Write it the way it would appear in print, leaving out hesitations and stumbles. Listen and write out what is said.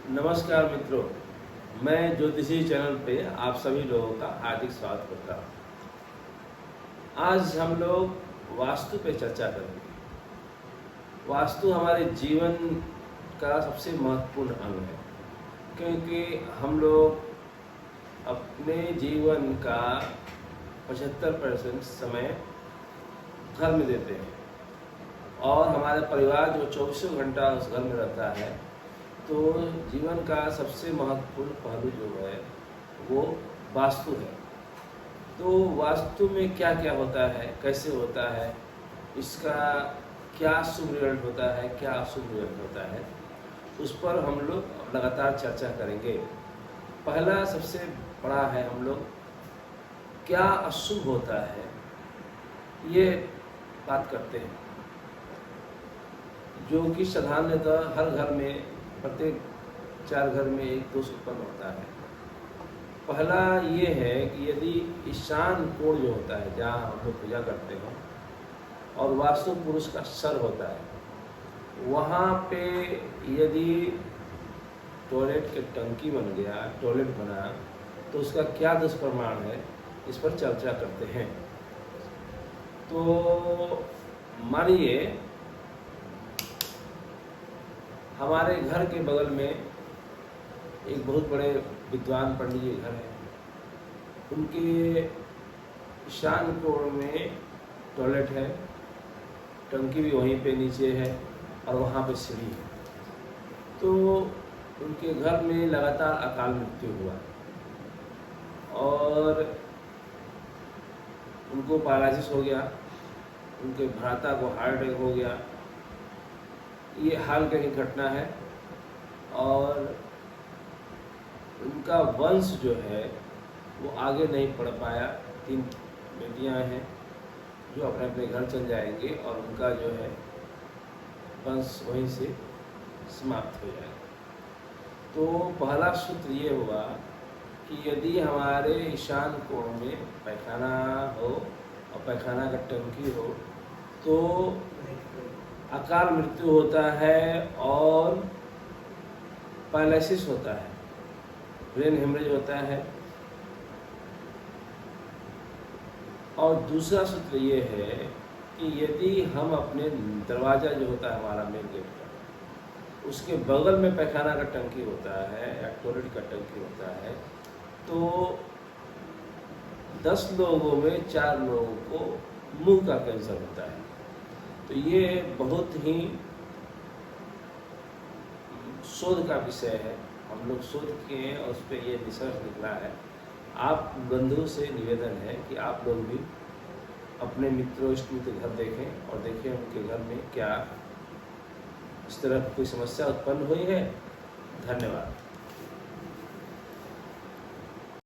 नमस्कार मित्रों, मैं ज्योतिषी चैनल पे आप सभी लोगों का हार्दिक स्वागत करता हूँ। आज हम लोग वास्तु पे चर्चा करेंगे। वास्तु हमारे जीवन का सबसे महत्वपूर्ण अंग है, क्योंकि हम लोग अपने जीवन का 75% समय घर में देते हैं और हमारे परिवार जो 24 घंटा उस घर में रहता है, तो जीवन का सबसे महत्वपूर्ण पहलू जो है वो वास्तु है। तो वास्तु में क्या क्या होता है, कैसे होता है, इसका क्या शुभ रिजल्ट होता है, क्या अशुभ रिजल्ट होता है, उस पर हम लोग लगातार चर्चा करेंगे। पहला सबसे बड़ा है, हम लोग क्या अशुभ होता है ये बात करते हैं, जो कि साधारणतः हर घर में, प्रत्येक 4 घर में एक दोष उत्पन्न होता है। पहला ये है कि यदि ईशान कोण जो होता है, जहाँ हम लोग पूजा करते हैं, और वास्तु पुरुष का सर होता है, वहाँ पे यदि टॉयलेट की टंकी बन गया, टॉयलेट बना, तो उसका क्या दुष्परिणाम है, इस पर चर्चा करते हैं। तो मानिए हमारे घर के बगल में एक बहुत बड़े विद्वान पंडित जी घर है। उनके ईशान कोण में टॉयलेट है, टंकी भी वहीं पे नीचे है और वहाँ पे सीढ़ी है। तो उनके घर में लगातार अकाल मृत्यु हुआ और उनको पैरालिसिस हो गया, उनके भ्राता को हार्ट अटैक हो गया। ये हाल की घटना है और उनका वंश जो है वो आगे नहीं पढ़ पाया। 3 बेटियां हैं जो अपने अपने घर चल जाएंगे और उनका जो है वंश वहीं से समाप्त हो जाएगा। तो पहला सूत्र ये हुआ कि यदि हमारे ईशान कोण में पैखाना हो और पैखाना का टंकी हो तो अकाल मृत्यु होता है और पैरालिसिस होता है, ब्रेन हेमरेज होता है। और दूसरा सूत्र ये है कि यदि हम अपने दरवाज़ा जो होता है हमारा मेन गेट का, उसके बगल में पैखाना का टंकी होता है या टॉयलेट का टंकी होता है, तो 10 लोगों में 4 लोगों को मुंह का कैंसर होता है। तो ये बहुत ही शोध का विषय है, हम लोग शोध किए हैं और उस पर ये रिसर्च निकला है। आप बंधुओं से निवेदन है कि आप लोग भी अपने मित्रों इष्टों के घर देखें और देखें उनके घर में क्या इस तरह कोई समस्या उत्पन्न हुई है। धन्यवाद।